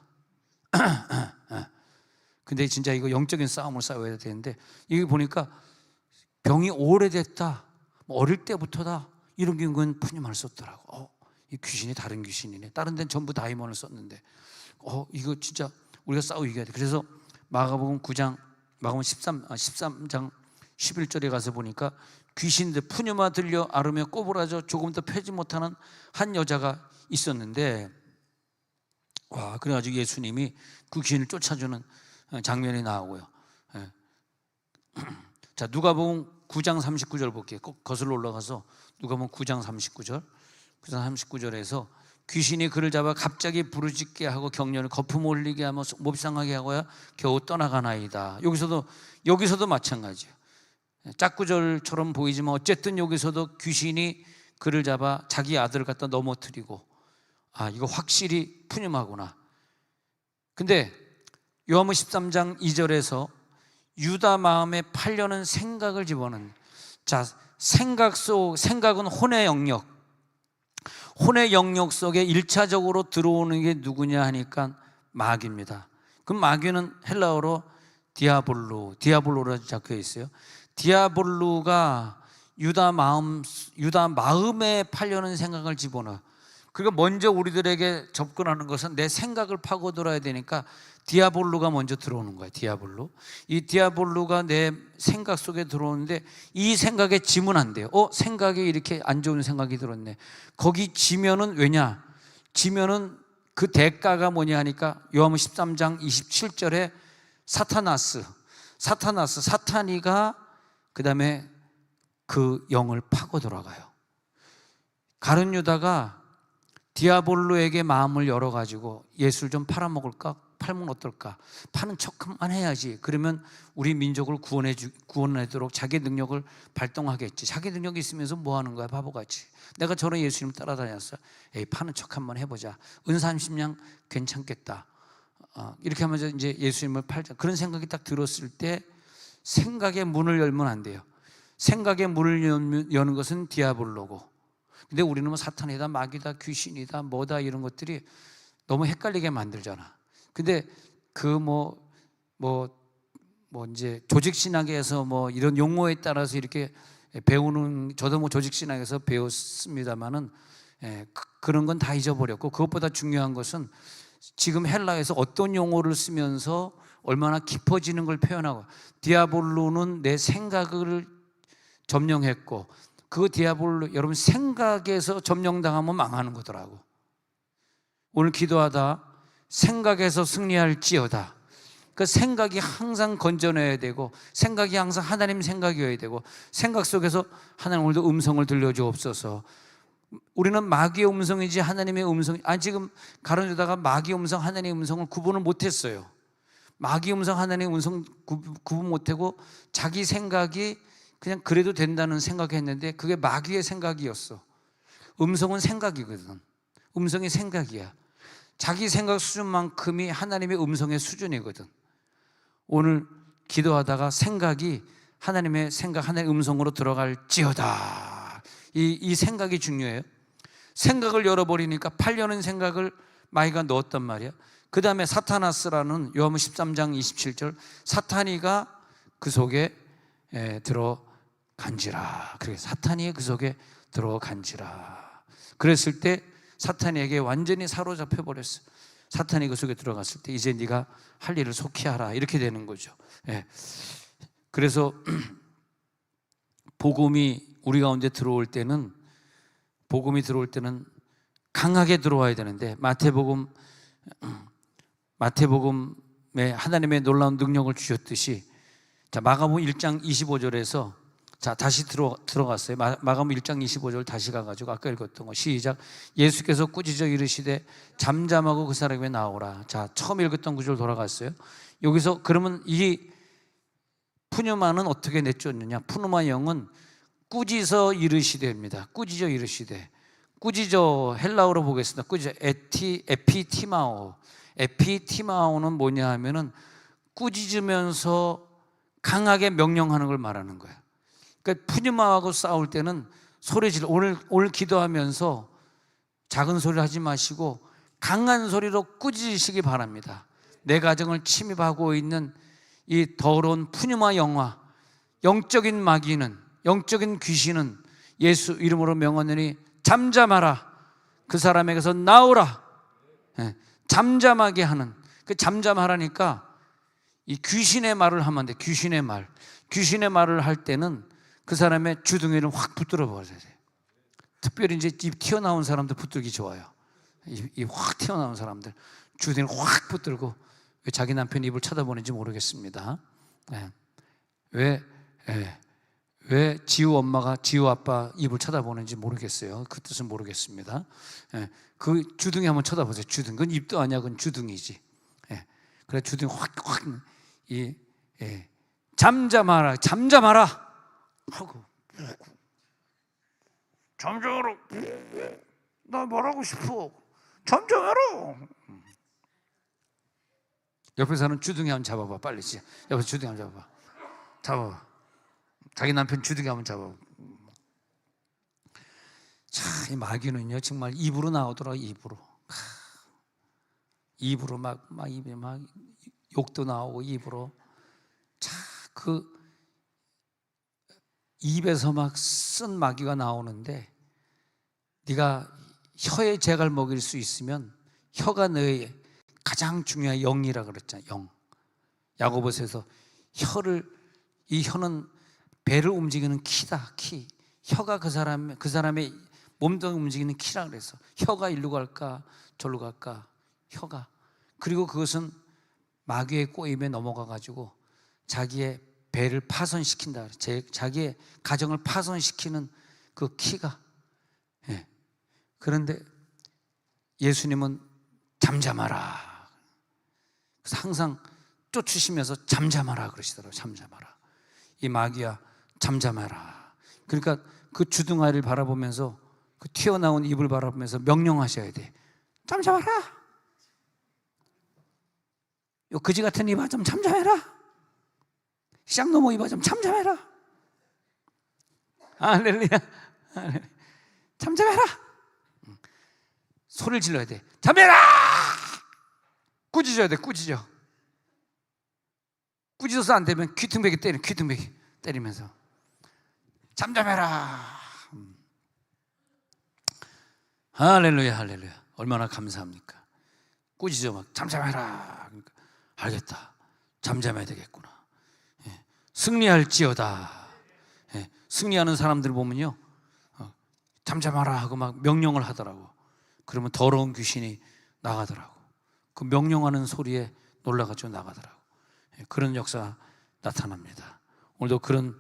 근데 진짜 이거 영적인 싸움을 싸워야 되는데, 이거 보니까 병이 오래됐다, 어릴 때부터다, 이런 경우는 푸뉴마를 썼더라고. 이 귀신이 다른 귀신이네. 다른 데는 전부 다이몬을 썼는데 이거 진짜 우리가 싸워 이겨야 돼. 그래서 마가복음 13장 11절에 가서 보니까 귀신들 푸뉴마 들려 앓으며 꼬부라져 조금 더 펴지 못하는 한 여자가 있었는데, 와, 그래가지고 예수님이 그 귀신을 쫓아주는 장면이 나오고요. 자, 누가복음 9장 39절 볼게요. 꼭 거슬러 올라가서 누가복음 9장 39절 39절에서 귀신이 그를 잡아 갑자기 부르짖게 하고 격렬히 거품 올리게 하며 몹상하게 하고야 겨우 떠나가나이다. 여기서도 마찬가지예요. 짝구절처럼 보이지만 어쨌든 여기서도 귀신이 그를 잡아 자기 아들을 갖다 넘어뜨리고, 이거 확실히 푸뉴마구나. 근데 요한복음 13장 2절에서 유다 마음에 팔려는 생각을 집어넣는, 자, 생각은 혼의 영역. 혼의 영역 속에 1차적으로 들어오는 게 누구냐 하니까 마귀입니다. 그 마귀는 헬라어로 디아볼로라 적혀 있어요. 디아볼로가 유다 마음에 팔려는 생각을 집어넣어요. 그러니까 먼저 우리들에게 접근하는 것은 내 생각을 파고들어야 되니까 디아볼로가 먼저 들어오는 거예요. 디아볼로. 이 디아볼로가 내 생각 속에 들어오는데 이 생각에 지면 안 돼요. 생각에 이렇게 안 좋은 생각이 들었네. 거기 지면은 왜냐? 지면은 그 대가가 뭐냐 하니까 요한복음 13장 27절에 사탄이가 그 다음에 그 영을 파고 들어가요. 가룟 유다가 디아볼로에게 마음을 열어가지고 예수를 좀 팔아먹을까? 팔면 어떨까? 파는 척만 해야지. 그러면 우리 민족을 구원하도록 자기 능력을 발동하겠지. 자기 능력이 있으면서 뭐 하는 거야? 바보같이. 내가 저런 예수님 따라다녔어. 파는 척 한번 해보자. 은사 30냥 괜찮겠다. 이렇게 하면서 이제 예수님을 팔자. 그런 생각이 딱 들었을 때 생각의 문을 열면 안 돼요. 생각의 문을 여는 것은 디아볼로고, 근데 우리는 뭐 사탄이다, 마귀다, 귀신이다, 뭐다 이런 것들이 너무 헷갈리게 만들잖아. 근데 그 이제 조직신학에서 뭐 이런 용어에 따라서 이렇게 배우는, 저도 뭐 조직신학에서 배웠습니다만은 그런 건 다 잊어버렸고, 그것보다 중요한 것은 지금 헬라에서 어떤 용어를 쓰면서 얼마나 깊어지는 걸 표현하고, 디아볼로는 내 생각을 점령했고, 그 디아볼로, 여러분 생각에서 점령당하면 망하는 거더라고. 오늘 기도하다 생각에서 승리할지어다. 그 생각이 항상 건져내야 되고, 생각이 항상 하나님 생각이어야 되고, 생각 속에서 하나님 오늘도 음성을 들려주옵소서. 우리는 마귀의 음성이지 하나님의 음성, 지금 가룟 유다가 마귀의 음성, 하나님의 음성을 구분을 못했어요. 마귀의 음성, 하나님의 음성 구분 못하고 자기 생각이 그냥 그래도 된다는 생각했는데 그게 마귀의 생각이었어. 음성은 생각이거든. 음성이 생각이야. 자기 생각 수준만큼이 하나님의 음성의 수준이거든. 오늘 기도하다가 생각이 하나님의 생각, 하나님의 음성으로 들어갈지어다. 이 생각이 중요해요. 생각을 열어버리니까 팔려는 생각을 마귀가 넣었단 말이야. 그 다음에 사타나스라는 요한복음 13장 27절, 사탄이가 그 속에 들어간지라. 그래서 사탄이 그 속에 들어간지라. 그랬을 때 사탄에게 완전히 사로잡혀 버렸어. 사탄이 그 속에 들어갔을 때 이제 네가 할 일을 속히 하라, 이렇게 되는 거죠. 그래서 복음이 우리 가운데 들어올 때는 강하게 들어와야 되는데, 마태복음에 하나님의 놀라운 능력을 주셨듯이, 자, 마가복음 1장 25절에서 다시 들어갔어요. 마가복음 1장 25절 다시 가가지고 아까 읽었던 거 시작. 예수께서 꾸짖어 이르시되 잠잠하고 그 사람에게 나오라. 자, 처음 읽었던 구절 돌아갔어요. 여기서 그러면 이 푸뉴마는 어떻게 내쫓느냐? 푸누마 영은 꾸짖어 이르시되입니다. 꾸짖어 이르시되. 꾸짖어 헬라어로 보겠습니다. 꾸짖어 에피티마오는 뭐냐 하면은 꾸짖으면서 강하게 명령하는 걸 말하는 거예요. 그러니까 푸뉴마하고 싸울 때는 소리 질러. 오늘 기도하면서 작은 소리를 하지 마시고 강한 소리로 꾸짖으시기 바랍니다. 내 가정을 침입하고 있는 이 더러운 푸뉴마 영화, 영적인 마귀는, 영적인 귀신은 예수 이름으로 명하노니 잠잠하라. 그 사람에게서 나오라. 잠잠하게 하는, 그 잠잠하라니까 이 귀신의 말을 하면 안 돼. 귀신의 말을 할 때는 그 사람의 주둥이를 확 붙들어 버려야 돼. 특별히 이제 입 튀어나온 사람들 붙들기 좋아요. 입 확 튀어나온 사람들 주둥이를 확 붙들고. 왜 자기 남편 입을 쳐다보는지 모르겠습니다. 왜 지우 엄마가 지우 아빠 입을 쳐다보는지 모르겠어요. 그 뜻은 모르겠습니다. 그 주둥이 한번 쳐다보세요. 주둥이. 그건 입도 아니야. 그건 주둥이지. 그래, 주둥이 확 잠잠하라 하고, 잠잠하라. 나 말하고 싶어. 잠잠하라. 옆에 사는 주둥이 한번 잡아봐. 빨리. 옆에 주둥이 한번 잡아봐. 자기 남편 주둥이 한번 잡아. 자, 이 마귀는요 정말 입으로 나오더라. 입으로 막 입에 막 욕도 나오고 입으로. 자, 그 입에서 막 쓴 마귀가 나오는데, 네가 혀에 재갈 먹일 수 있으면 혀가 너의 가장 중요한 영이라 그랬잖아. 영. 야고보서에서 이 혀는 배를 움직이는 키다. 키. 혀가 그 사람의 몸도 움직이는 키라 그래서 혀가 일로 갈까 절로 갈까. 혀가. 그리고 그것은 마귀의 꼬임에 넘어가 가지고 자기의 배를 파손시킨다. 자기의 가정을 파손시키는 그 키가. 예. 그런데 예수님은 잠잠하라. 그래서 항상 쫓으시면서 잠잠하라 그러시더라고요. 잠잠하라. 이 마귀야 잠잠하라. 그러니까 그 주둥아리를 바라보면서, 그 튀어나온 입을 바라보면서 명령하셔야 돼. 잠잠하라. 요 그지 같은 입아 좀 잠잠해라. 쌍놈의 입아 좀 잠잠해라. 할렐루야. 잠잠해라. 소리를 질러야 돼. 잠잠해라. 꾸짖어야 돼. 꾸짖어서 안 되면 귀퉁배기 때리면서 잠잠해라. 할렐루야. 얼마나 감사합니까? 꾸짖어 막 잠잠해라. 그러니까 알겠다. 잠잠해야 되겠구나. 예. 승리할지어다. 예. 승리하는 사람들 보면요, 잠잠하라 하고 막 명령을 하더라고. 그러면 더러운 귀신이 나가더라고. 그 명령하는 소리에 놀라가지고 나가더라고. 예. 그런 역사가 나타납니다. 오늘도 그런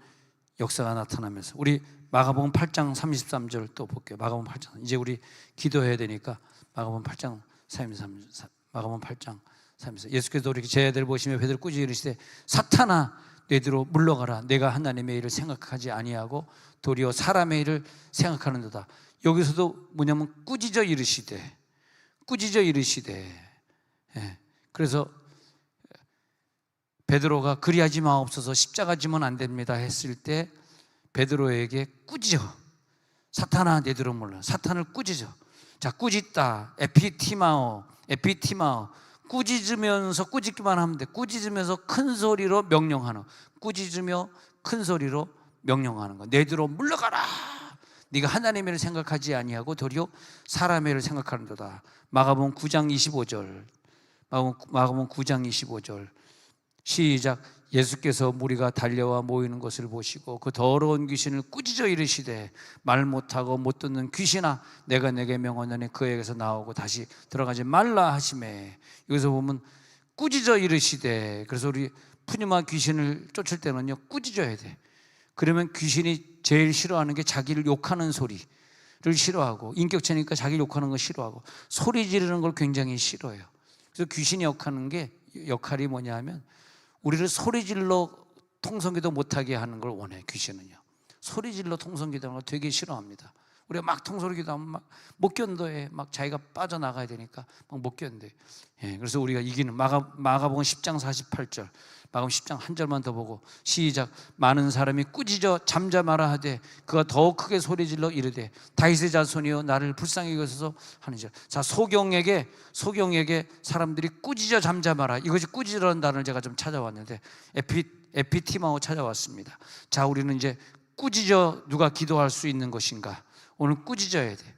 역사가 나타나면서 우리 마가복음 8장 33절 또 볼게요. 마가복음 8장. 이제 우리 기도해야 되니까 마가복음 8장 33. 마가복음 8장 33. 예수께서 우리 제 아들 보시며 베드로 꾸짖어 이르시되 사탄아 내 뒤로 물러가라. 내가 하나님의 일을 생각하지 아니하고 도리어 사람의 일을 생각하는도다. 여기서도 뭐냐면 꾸짖어 이르시되. 예. 그래서 베드로가 그리하지 마옵소서 십자가 지면 안 됩니다 했을 때 베드로에게 꾸짖어. 사탄아 내 뒤로 물러라. 사탄을 꾸짖어. 자, 꾸짖다. 에피티마오. 꾸짖으면서 꾸짖기만 하면 돼. 꾸짖으면서 큰 소리로 명령하는. 꾸짖으며 큰 소리로 명령하는 거. 내 뒤로 물러가라. 네가 하나님의 일을 생각하지 아니하고 도리어 사람의 일을 생각하는도다. 마가복음 9장 25절. 마가복음 9장 25절. 시작. 예수께서 무리가 달려와 모이는 것을 보시고 그 더러운 귀신을 꾸짖어 이르시되 말 못하고 못 듣는 귀신아 내가 내게 명하노니 그에게서 나오고 다시 들어가지 말라 하시매. 여기서 보면 꾸짖어 이르시되. 그래서 우리 푸뉴마 귀신을 쫓을 때는요 꾸짖어야 돼. 그러면 귀신이 제일 싫어하는 게 자기를 욕하는 소리를 싫어하고, 인격체니까 자기를 욕하는 거 싫어하고 소리 지르는 걸 굉장히 싫어해요. 그래서 귀신이 역할이 뭐냐 하면 우리를 소리질러 통성기도 못하게 하는 걸 원해. 귀신은요 소리질러 통성기도 하는 걸 되게 싫어합니다. 우리가 막 통성기도 하면 막 못 견뎌해. 막 자기가 빠져나가야 되니까 막 못 견뎌. 예, 그래서 우리가 이기는 마가복음 10장 48절. 마가복음 10장 한 절만 더 보고 시작. 많은 사람이 꾸짖어 잠잠하라 하되 그가 더욱 크게 소리질러 이르되 다윗의 자손이여 나를 불쌍히 여기소서 하는 절. 자, 소경에게 사람들이 꾸짖어 잠잠하라. 이것이 꾸짖으라는 단어를 제가 좀 찾아왔는데 에피티마오 찾아왔습니다. 자, 우리는 이제 꾸짖어 누가 기도할 수 있는 것인가? 오늘 꾸짖어야 돼.